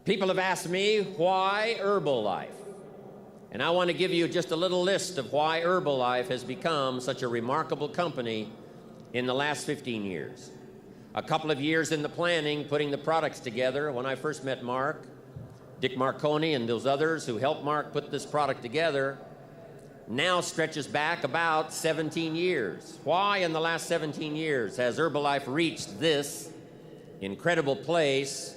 People have asked me, why Herbalife? And I want to give you just a little list of why Herbalife has become such a remarkable company in the last 15 years. A couple of years in the planning, putting the products together. When I first met Mark, Dick Marconi and those others who helped Mark put this product together, now stretches back about 17 years. Why in the last 17 years has Herbalife reached this incredible place,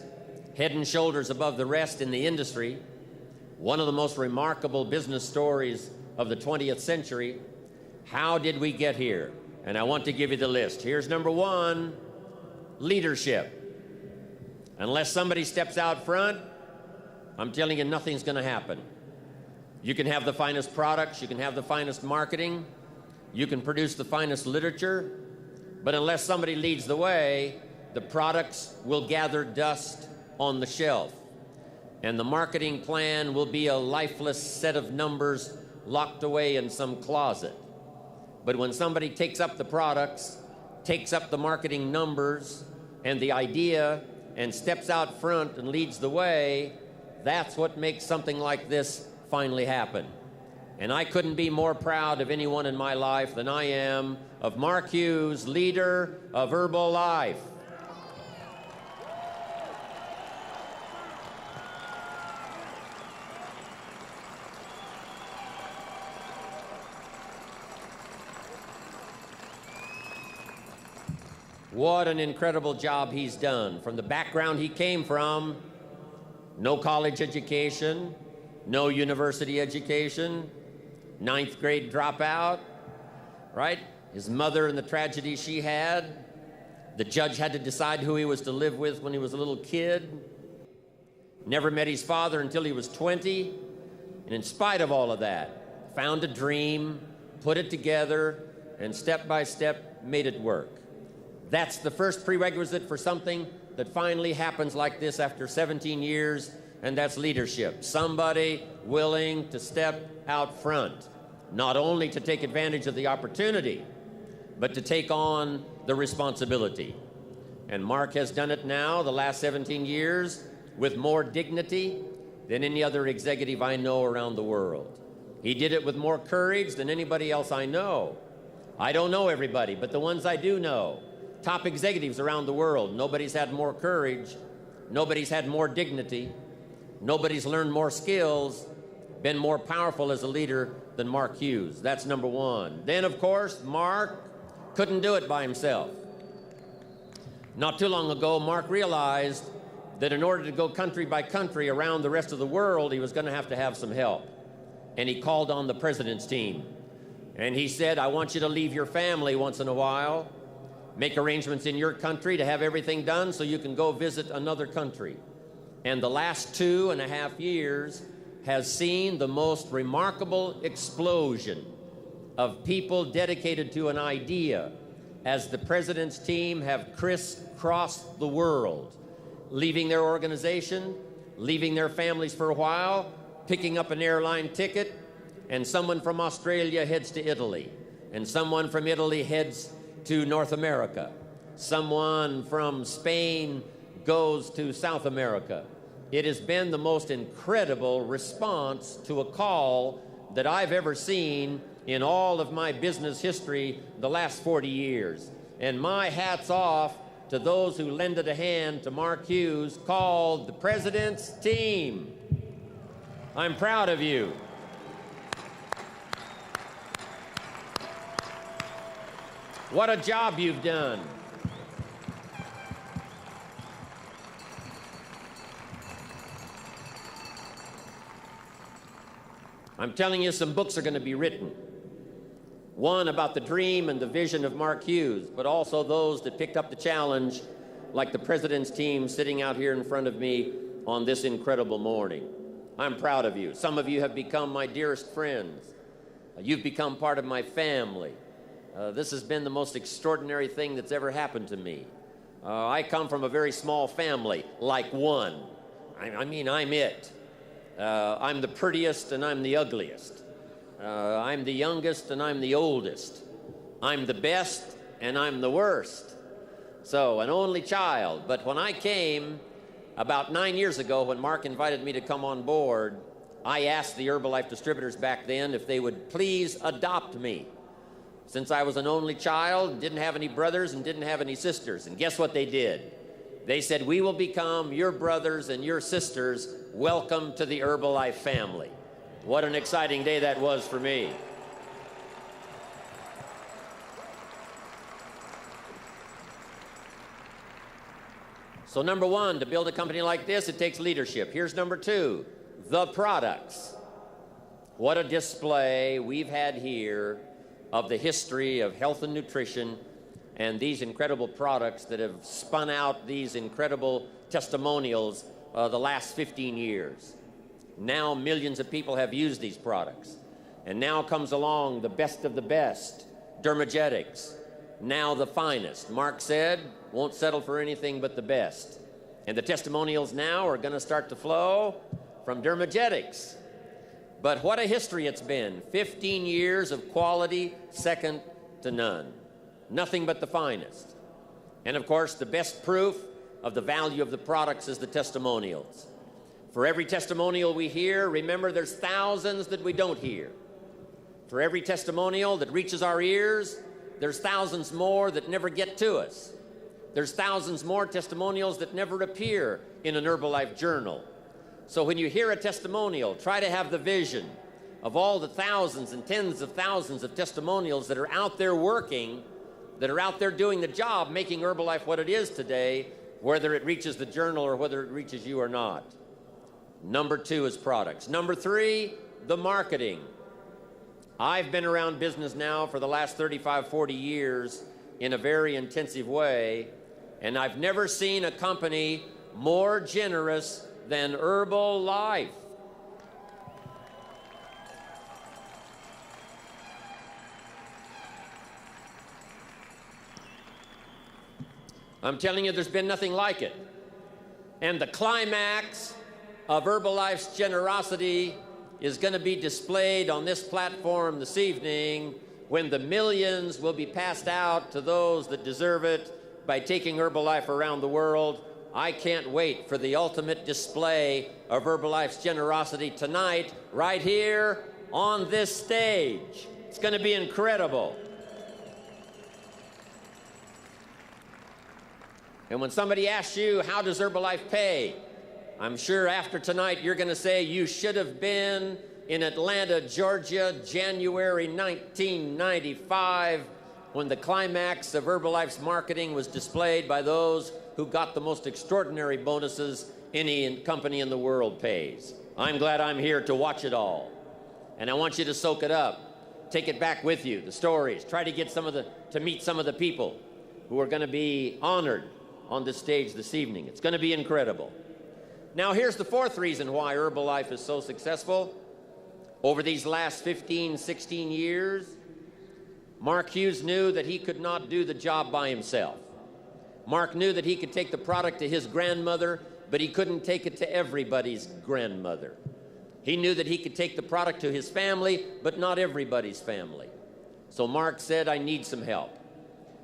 head and shoulders above the rest in the industry? One of the most remarkable business stories of the 20th century. How did we get here? And I want to give you the list. Here's number one, leadership. Unless somebody steps out front, I'm telling you, nothing's going to happen. You can have the finest products, you can have the finest marketing, you can produce the finest literature, but unless somebody leads the way, the products will gather dust on the shelf. And the marketing plan will be a lifeless set of numbers locked away in some closet. But when somebody takes up the products, takes up the marketing numbers and the idea and steps out front and leads the way, that's what makes something like this finally happen. And I couldn't be more proud of anyone in my life than I am of Mark Hughes, leader of Herbalife. What an incredible job he's done. From the background he came from, no college education, no university education, 9th grade dropout, right? His mother and the tragedy she had. The judge had to decide who he was to live with when he was a little kid. Never met his father until he was 20. And in spite of all of that, found a dream, put it together, and step by step made it work. That's the first prerequisite for something that finally happens like this after 17 years, and that's leadership. Somebody willing to step out front, not only to take advantage of the opportunity, but to take on the responsibility. And Mark has done it now, the last 17 years, with more dignity than any other executive I know around the world. He did it with more courage than anybody else I know. I don't know everybody, but the ones I do know, top executives around the world, nobody's had more courage, nobody's had more dignity, nobody's learned more skills, been more powerful as a leader than Mark Hughes. That's number one. Then, of course, Mark couldn't do it by himself. Not too long ago, Mark realized that in order to go country by country around the rest of the world, he was going to have some help. And he called on the president's team. And he said, I want you to leave your family once in a while, make arrangements in your country to have everything done so you can go visit another country. And the last 2.5 years has seen the most remarkable explosion of people dedicated to an idea as the president's team have crisscrossed the world, leaving their organization, leaving their families for a while, picking up an airline ticket, and someone from Australia heads to Italy, and someone from Italy heads to North America. Someone from Spain goes to South America. It has been the most incredible response to a call that I've ever seen in all of my business history the last 40 years. And my hat's off to those who lended a hand to Mark Hughes, called the President's Team. I'm proud of you. What a job you've done. I'm telling you, some books are going to be written. One about the dream and the vision of Mark Hughes, but also those that picked up the challenge, like the President's Team sitting out here in front of me on this incredible morning. I'm proud of you. Some of you have become my dearest friends. You've become part of my family. This has been the most extraordinary thing that's ever happened to me. I come from a very small family, like one. I mean, I'm it. I'm the prettiest and I'm the ugliest. I'm the youngest and I'm the oldest. I'm the best and I'm the worst. So, an only child. But when I came, About 9 years ago, when Mark invited me to come on board, I asked the Herbalife distributors back then if they would please adopt me, since I was an only child, didn't have any brothers and didn't have any sisters. And guess what they did? They said, we will become your brothers and your sisters. Welcome to the Herbalife family. What an exciting day that was for me. So number one, to build a company like this, it takes leadership. Here's number two, the products. What a display we've had here of the history of health and nutrition and these incredible products that have spun out these incredible testimonials the last 15 years. Now millions of people have used these products. And now comes along the best of the best, Dermagetics. Now the finest. Mark said, won't settle for anything but the best. And the testimonials now are going to start to flow from Dermagetics. But what a history it's been. 15 years of quality, second to none. Nothing but the finest. And of course, the best proof of the value of the products is the testimonials. For every testimonial we hear, remember there's thousands that we don't hear. For every testimonial that reaches our ears, there's thousands more that never get to us. There's thousands more testimonials that never appear in an Herbalife journal. So when you hear a testimonial, try to have the vision of all the thousands and tens of thousands of testimonials that are out there working, that are out there doing the job, making Herbalife what it is today, whether it reaches the journal or whether it reaches you or not. Number two is products. Number three, the marketing. I've been around business now for the last 35, 40 years in a very intensive way, and I've never seen a company more generous than Herbalife. I'm telling you, there's been nothing like it. And the climax of Herbalife's generosity is going to be displayed on this platform this evening when the millions will be passed out to those that deserve it by taking Herbalife around the world. I can't wait for the ultimate display of Herbalife's generosity tonight, right here on this stage. It's going to be incredible. And when somebody asks you, how does Herbalife pay? I'm sure after tonight you're going to say, you should have been in Atlanta, Georgia, January 1995, when the climax of Herbalife's marketing was displayed by those who got the most extraordinary bonuses any company in the world pays. I'm glad I'm here to watch it all. And I want you to soak it up. Take it back with you, the stories. Try to get to meet some of the people who are going to be honored on this stage this evening. It's going to be incredible. Now, here's the fourth reason why Herbalife is so successful. Over these last 15, 16 years, Mark Hughes knew that he could not do the job by himself. Mark knew that he could take the product to his grandmother, but he couldn't take it to everybody's grandmother. He knew that he could take the product to his family, but not everybody's family. So Mark said, I need some help.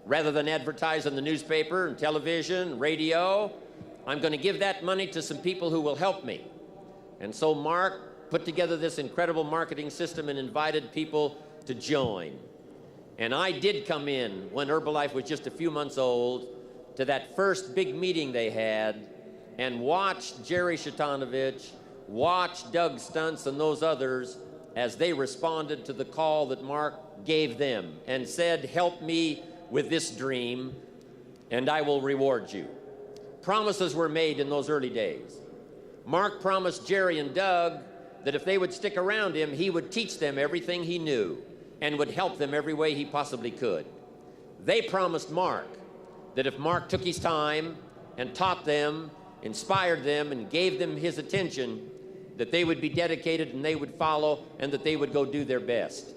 Rather than advertise in the newspaper and television, radio, I'm going to give that money to some people who will help me. And so Mark put together this incredible marketing system and invited people to join. And I did come in when Herbalife was just a few months old to that first big meeting they had and watched Jerry Shatanovich, watched Doug Stuntz and those others as they responded to the call that Mark gave them and said, help me with this dream and I will reward you. Promises were made in those early days. Mark promised Jerry and Doug that if they would stick around him, he would teach them everything he knew and would help them every way he possibly could. They promised Mark that if Mark took his time and taught them, inspired them, and gave them his attention, that they would be dedicated and they would follow and that they would go do their best.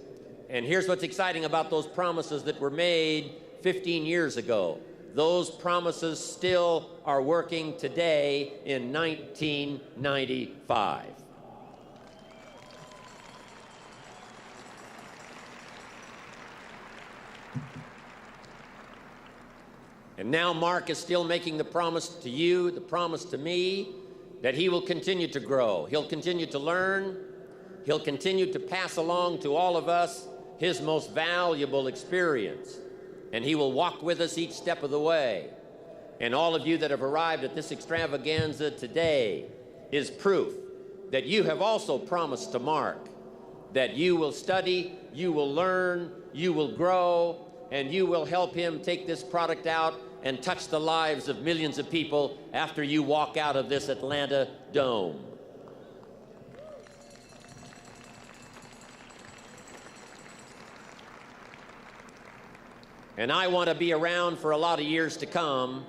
And here's what's exciting about those promises that were made 15 years ago. Those promises still are working today in 1995. And now Mark is still making the promise to you, the promise to me, that he will continue to grow. He'll continue to learn. He'll continue to pass along to all of us his most valuable experience. And he will walk with us each step of the way. And all of you that have arrived at this extravaganza today is proof that you have also promised to Mark that you will study, you will learn, you will grow, and you will help him take this product out and touch the lives of millions of people after you walk out of this Atlanta dome. And I want to be around for a lot of years to come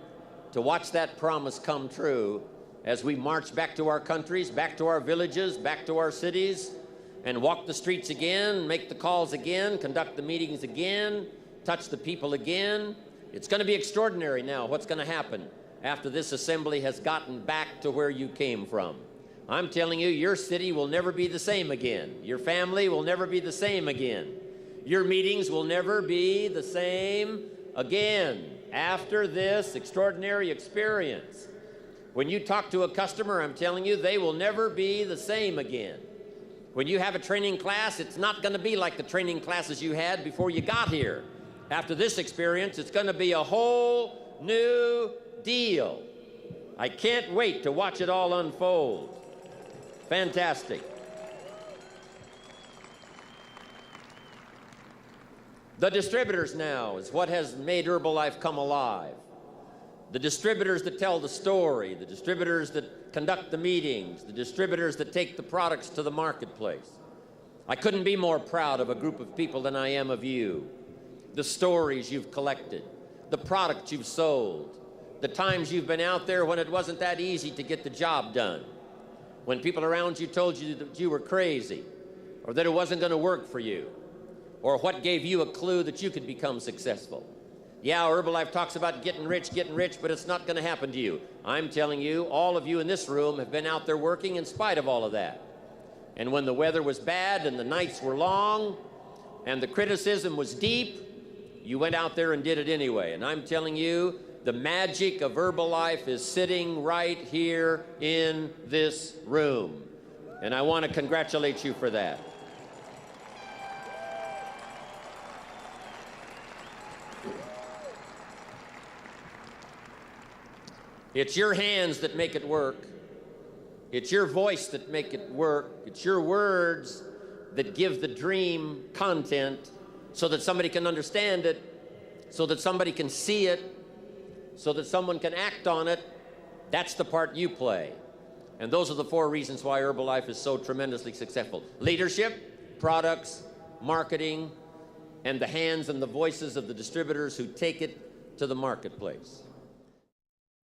to watch that promise come true as we march back to our countries, back to our villages, back to our cities, and walk the streets again, make the calls again, conduct the meetings again, touch the people again. It's going to be extraordinary now what's going to happen after this assembly has gotten back to where you came from. I'm telling you, your city will never be the same again. Your family will never be the same again. Your meetings will never be the same again after this extraordinary experience. When you talk to a customer, I'm telling you, they will never be the same again. When you have a training class, it's not going to be like the training classes you had before you got here. After this experience, it's going to be a whole new deal. I can't wait to watch it all unfold. Fantastic. The distributors now is what has made Herbalife come alive. The distributors that tell the story, the distributors that conduct the meetings, the distributors that take the products to the marketplace. I couldn't be more proud of a group of people than I am of you. The stories you've collected, the products you've sold, the times you've been out there when it wasn't that easy to get the job done, when people around you told you that you were crazy or that it wasn't going to work for you, or what gave you a clue that you could become successful. Yeah, Herbalife talks about getting rich, but it's not going to happen to you. I'm telling you, all of you in this room have been out there working in spite of all of that. And when the weather was bad and the nights were long and the criticism was deep, you went out there and did it anyway. And I'm telling you, the magic of Herbalife is sitting right here in this room. And I want to congratulate you for that. It's your hands that make it work. It's your voice that make it work. It's your words that give the dream content so that somebody can understand it, so that somebody can see it, so that someone can act on it. That's the part you play. And those are the 4 reasons why Herbalife is so tremendously successful. Leadership, products, marketing, and the hands and the voices of the distributors who take it to the marketplace.